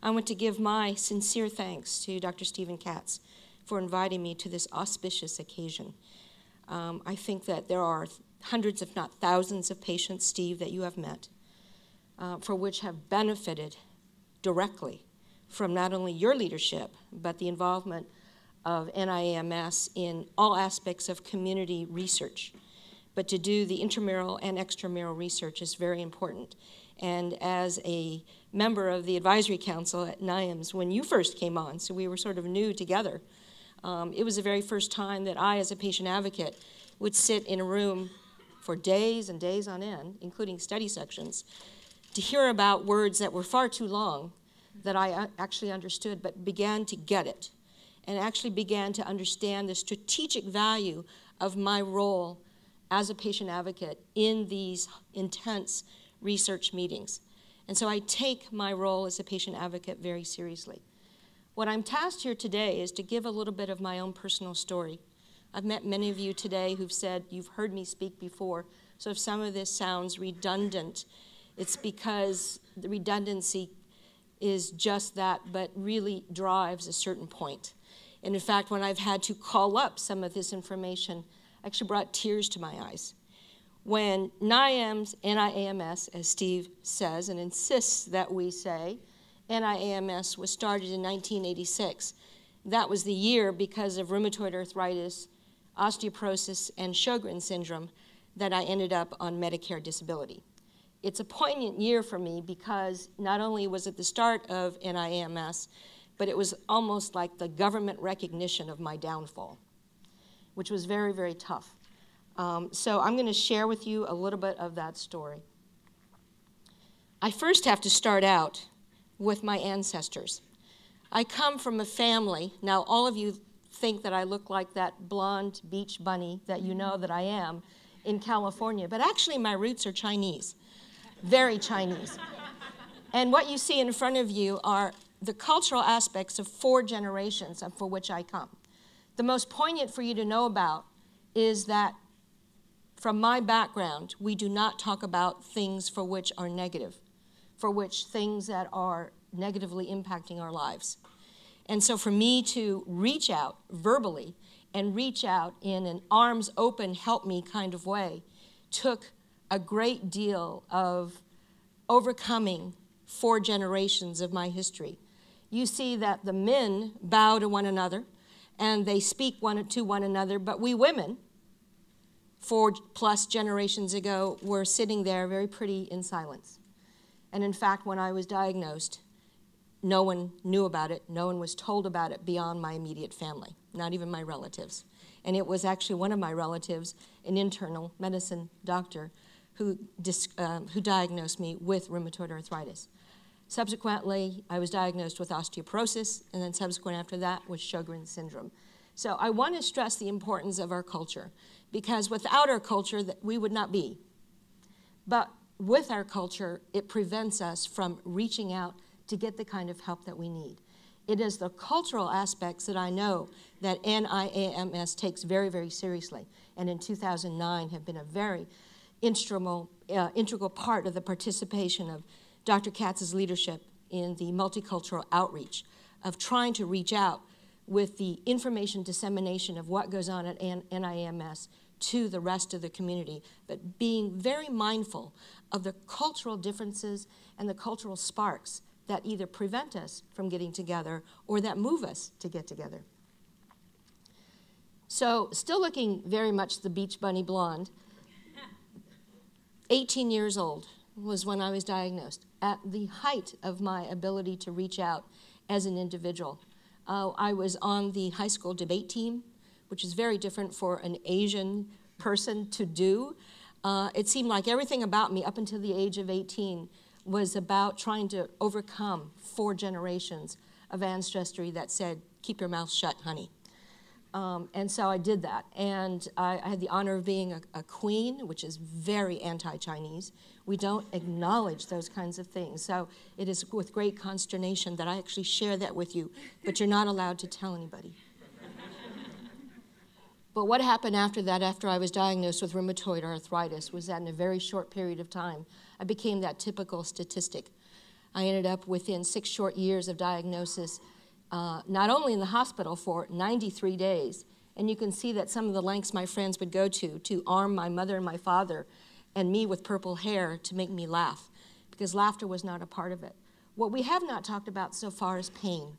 I want to give my sincere thanks to Dr. Stephen Katz for inviting me to this auspicious occasion. I think that there are hundreds, if not thousands, of patients, Steve, that you have met, for which have benefited directly from not only your leadership, but the involvement of NIAMS in all aspects of community research. But to do the intramural and extramural research is very important. And as a member of the advisory council at NIAMS, when you first came on, so we were sort of new together, it was the very first time that I, as a patient advocate, would sit in a room for days and days on end, including study sections, to hear about words that were far too long that I actually understood, but began to get it, and actually began to understand the strategic value of my role as a patient advocate in these intense research meetings. And so I take my role as a patient advocate very seriously. What I'm tasked here today is to give a little bit of my own personal story. I've met many of you today who've said you've heard me speak before, so if some of this sounds redundant, it's because the redundancy is just that, but really drives a certain point. And in fact, when I've had to call up some of this information, actually brought tears to my eyes. When NIAMS, as Steve says and insists that we say, NIAMS was started in 1986. That was the year, because of rheumatoid arthritis, osteoporosis, and Sjögren syndrome, that I ended up on Medicare disability. It's a poignant year for me because not only was it the start of NIAMS, but it was almost like the government recognition of my downfall, which was very, very tough. So I'm going to share with you a little bit of that story. I first have to start out with my ancestors. I come from a family, now all of you think that I look like that blonde beach bunny that you know that I am in California, but actually my roots are Chinese, very Chinese. And what you see in front of you are the cultural aspects of 4 generations for which I come. The most poignant for you to know about is that from my background, we do not talk about things for which are negative, for which things that are negatively impacting our lives. And so for me to reach out verbally and reach out in an arms open, help me kind of way, took a great deal of overcoming 4 generations of my history. You see that the men bow to one another and they speak to one another, but we women, 4+ generations ago, were sitting there very pretty in silence. And in fact, when I was diagnosed, no one knew about it, no one was told about it beyond my immediate family, not even my relatives. And it was actually one of my relatives, an internal medicine doctor, who diagnosed me with rheumatoid arthritis. Subsequently, I was diagnosed with osteoporosis, and then subsequent after that was Sjögren syndrome. So I want to stress the importance of our culture, because without our culture, we would not be. But with our culture, it prevents us from reaching out to get the kind of help that we need. It is the cultural aspects that I know that NIAMS takes very, very seriously, and in 2009 have been a very integral part of the participation of Dr. Katz's leadership in the multicultural outreach, of trying to reach out with the information dissemination of what goes on at NIAMS to the rest of the community, but being very mindful of the cultural differences and the cultural sparks that either prevent us from getting together or that move us to get together. So, still looking very much the beach bunny blonde, 18 years old was when I was diagnosed, at the height of my ability to reach out as an individual. I was on the high school debate team, which is very different for an Asian person to do. It seemed like everything about me up until the age of 18 was about trying to overcome 4 generations of ancestry that said, keep your mouth shut, honey. And so I did that. And I had the honor of being a queen, which is very anti-Chinese. We don't acknowledge those kinds of things. So it is with great consternation that I actually share that with you, but you're not allowed to tell anybody. But what happened after that, after I was diagnosed with rheumatoid arthritis, was that in a very short period of time, I became that typical statistic. I ended up within 6 short years of diagnosis, not only in the hospital for 93 days, and you can see that some of the lengths my friends would go to arm my mother and my father and me with purple hair to make me laugh, because laughter was not a part of it. What we have not talked about so far is pain,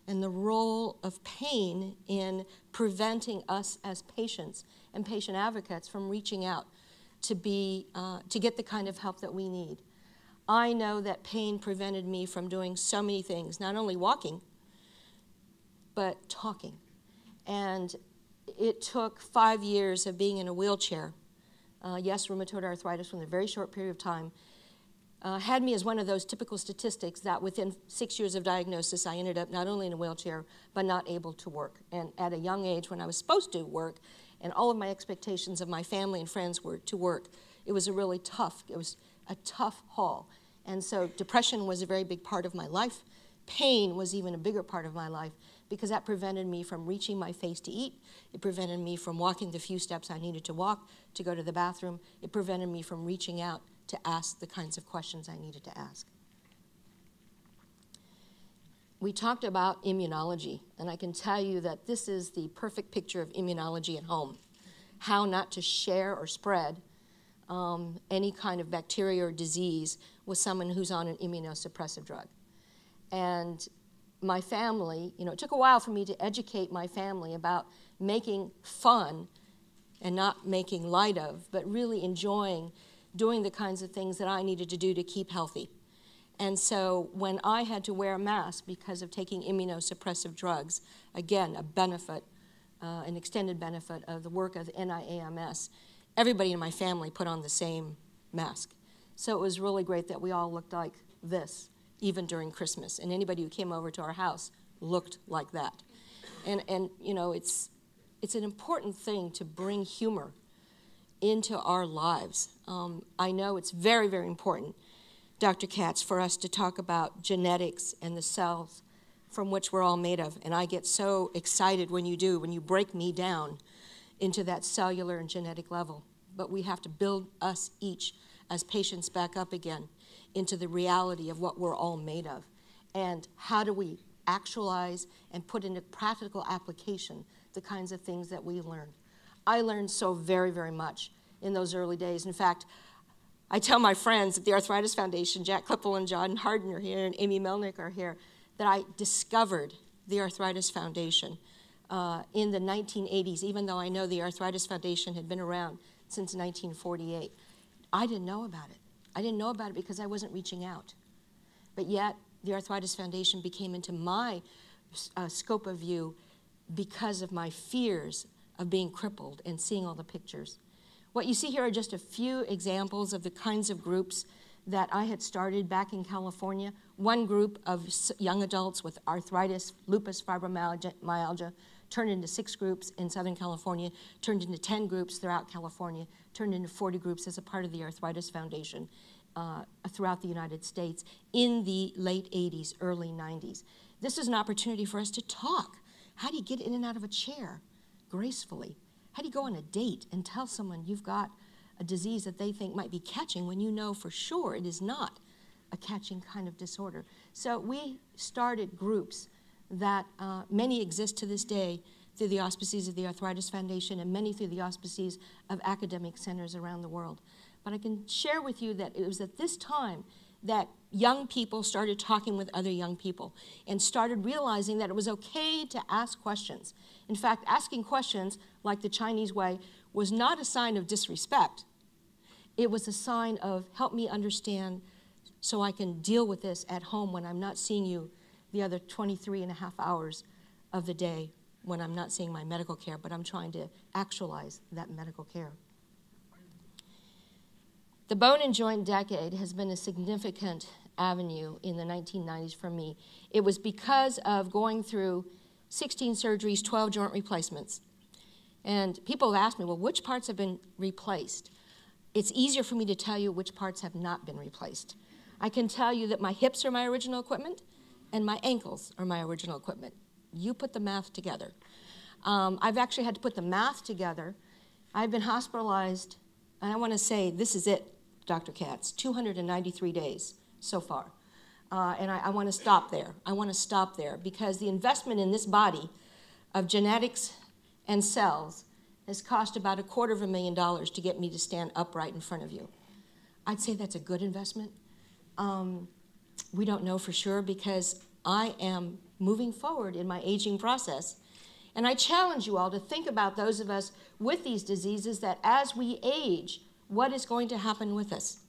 and the role of pain in preventing us as patients and patient advocates from reaching out to get the kind of help that we need. I know that pain prevented me from doing so many things, not only walking, but talking. And it took 5 years of being in a wheelchair. Yes, rheumatoid arthritis from a very short period of time had me as one of those typical statistics that within 6 years of diagnosis, I ended up not only in a wheelchair, but not able to work. And at a young age, when I was supposed to work, and all of my expectations of my family and friends were to work, it was a tough haul. And so depression was a very big part of my life. Pain was even a bigger part of my life, because that prevented me from reaching my face to eat. It prevented me from walking the few steps I needed to walk to go to the bathroom. It prevented me from reaching out to ask the kinds of questions I needed to ask. We talked about immunology, and I can tell you that this is the perfect picture of immunology at home. How not to share or spread any kind of bacteria or disease with someone who's on an immunosuppressive drug. And my family, it took a while for me to educate my family about making fun and not making light of, but really enjoying doing the kinds of things that I needed to do to keep healthy. And so when I had to wear a mask because of taking immunosuppressive drugs, again, a benefit, an extended benefit of the work of the NIAMS, everybody in my family put on the same mask. So it was really great that we all looked like this, even during Christmas. And anybody who came over to our house looked like that. And it's an important thing to bring humor into our lives. I know it's very, very important, Dr. Katz, for us to talk about genetics and the cells from which we're all made of. And I get so excited when you break me down into that cellular and genetic level. But we have to build us each as patients back up again into the reality of what we're all made of. And how do we actualize and put into practical application the kinds of things that we learned. I learned so very, very much in those early days. In fact, I tell my friends at the Arthritis Foundation, Jack Klippel and John Harden are here, and Amy Melnick are here, that I discovered the Arthritis Foundation in the 1980s, even though I know the Arthritis Foundation had been around since 1948. I didn't know about it. I didn't know about it because I wasn't reaching out. But yet, the Arthritis Foundation became into my scope of view because of my fears of being crippled and seeing all the pictures. What you see here are just a few examples of the kinds of groups that I had started back in California. One group of young adults with arthritis, lupus, fibromyalgia, turned into 6 groups in Southern California, turned into 10 groups throughout California, turned into 40 groups as a part of the Arthritis Foundation throughout the United States in the late 80s, early 90s. This is an opportunity for us to talk. How do you get in and out of a chair gracefully? How do you go on a date and tell someone you've got a disease that they think might be catching when you know for sure it is not a catching kind of disorder? So we started groups that many exist to this day through the auspices of the Arthritis Foundation and many through the auspices of academic centers around the world. But I can share with you that it was at this time that young people started talking with other young people and started realizing that it was okay to ask questions. In fact, asking questions, like the Chinese way, was not a sign of disrespect. It was a sign of, help me understand so I can deal with this at home when I'm not seeing you the other 23 and a half hours of the day when I'm not seeing my medical care, but I'm trying to actualize that medical care. The bone and joint decade has been a significant avenue in the 1990s for me. It was because of going through 16 surgeries, 12 joint replacements. And people have asked me, well, which parts have been replaced? It's easier for me to tell you which parts have not been replaced. I can tell you that my hips are my original equipment and my ankles are my original equipment. You put the math together. I've actually had to put the math together. I've been hospitalized, and I want to say this is it, Dr. Katz, 293 days so far. And I want to stop there. I want to stop there because the investment in this body of genetics and cells has cost about $250,000 to get me to stand upright in front of you. I'd say that's a good investment. We don't know for sure because I am moving forward in my aging process. And I challenge you all to think about those of us with these diseases that as we age, what is going to happen with us?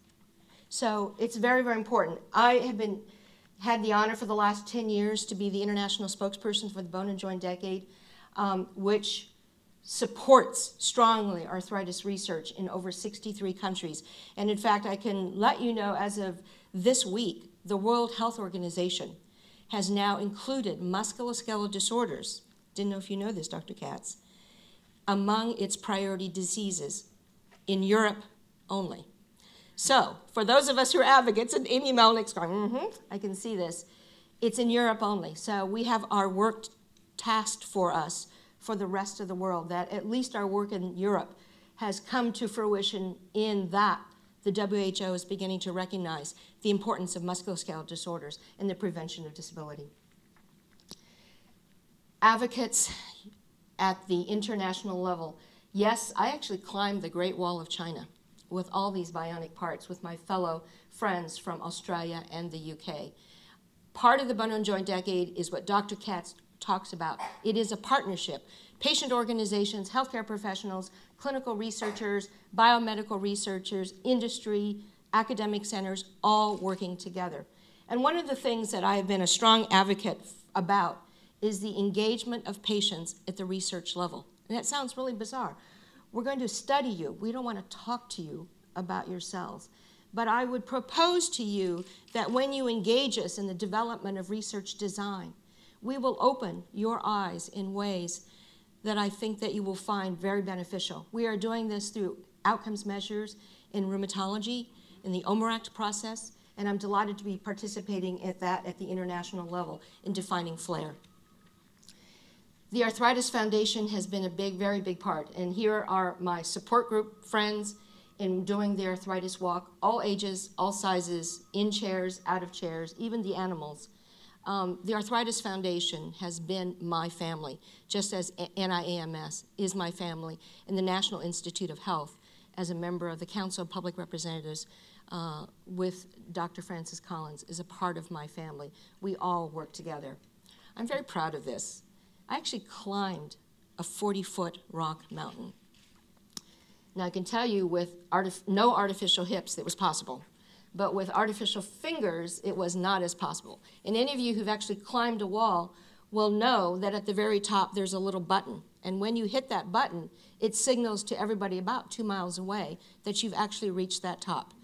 So it's very, very important. I have had the honor for the last 10 years to be the international spokesperson for the Bone and Joint Decade, which supports strongly arthritis research in over 63 countries. And in fact, I can let you know as of this week, the World Health Organization has now included musculoskeletal disorders, didn't know if you know this, Dr. Katz, among its priority diseases in Europe only. So, for those of us who are advocates, and Amye Leong's going, I can see this, it's in Europe only. So we have our work tasked for us for the rest of the world, that at least our work in Europe has come to fruition in that the WHO is beginning to recognize the importance of musculoskeletal disorders and the prevention of disability. Advocates at the international level, yes, I actually climbed the Great Wall of China with all these bionic parts with my fellow friends from Australia and the UK. Part of the Bone and Joint Decade is what Dr. Katz talks about. It is a partnership. Patient organizations, healthcare professionals, clinical researchers, biomedical researchers, industry, academic centers, all working together. And one of the things that I have been a strong advocate about is the engagement of patients at the research level. And that sounds really bizarre. We're going to study you. We don't want to talk to you about your cells. But I would propose to you that when you engage us in the development of research design, we will open your eyes in ways that I think that you will find very beneficial. We are doing this through outcomes measures in rheumatology, in the OMERACT process, and I'm delighted to be participating at that at the international level in defining FLAIR. The Arthritis Foundation has been a very big part, and here are my support group friends in doing the arthritis walk, all ages, all sizes, in chairs, out of chairs, even the animals. The Arthritis Foundation has been my family, just as NIAMS is my family, and the National Institute of Health as a member of the Council of Public Representatives with Dr. Francis Collins is a part of my family. We all work together. I'm very proud of this. I actually climbed a 40-foot rock mountain. Now I can tell you with no artificial hips that was possible. But with artificial fingers, it was not as possible. And any of you who've actually climbed a wall will know that at the very top there's a little button. And when you hit that button, it signals to everybody about 2 miles away that you've actually reached that top.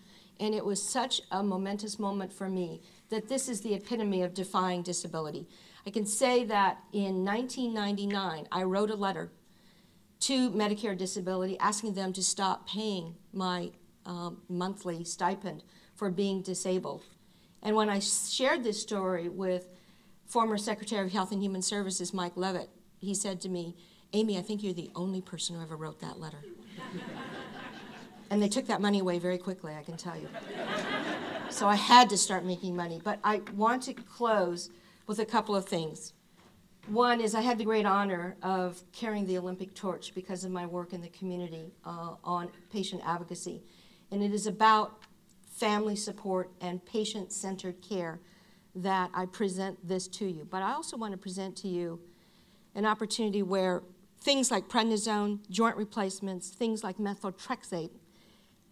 And it was such a momentous moment for me that this is the epitome of defying disability. I can say that in 1999, I wrote a letter to Medicare Disability asking them to stop paying my monthly stipend for being disabled. And when I shared this story with former Secretary of Health and Human Services, Mike Levitt, he said to me, Amy, I think you're the only person who ever wrote that letter. And they took that money away very quickly, I can tell you. So I had to start making money. But I want to close with a couple of things. One is I had the great honor of carrying the Olympic torch because of my work in the community on patient advocacy. And it is about family support and patient-centered care that I present this to you. But I also want to present to you an opportunity where things like prednisone, joint replacements, things like methotrexate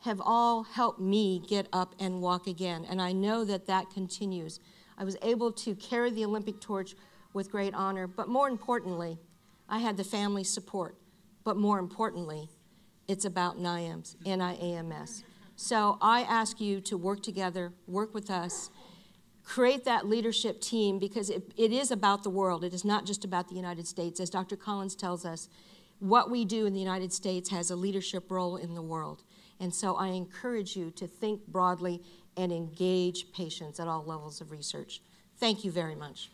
have all helped me get up and walk again. And I know that that continues. I was able to carry the Olympic torch with great honor, but more importantly, I had the family support. But more importantly, it's about NIAMS. So I ask you to work together, work with us, create that leadership team because it is about the world. It is not just about the United States. As Dr. Collins tells us, what we do in the United States has a leadership role in the world. And so I encourage you to think broadly and engage patients at all levels of research. Thank you very much.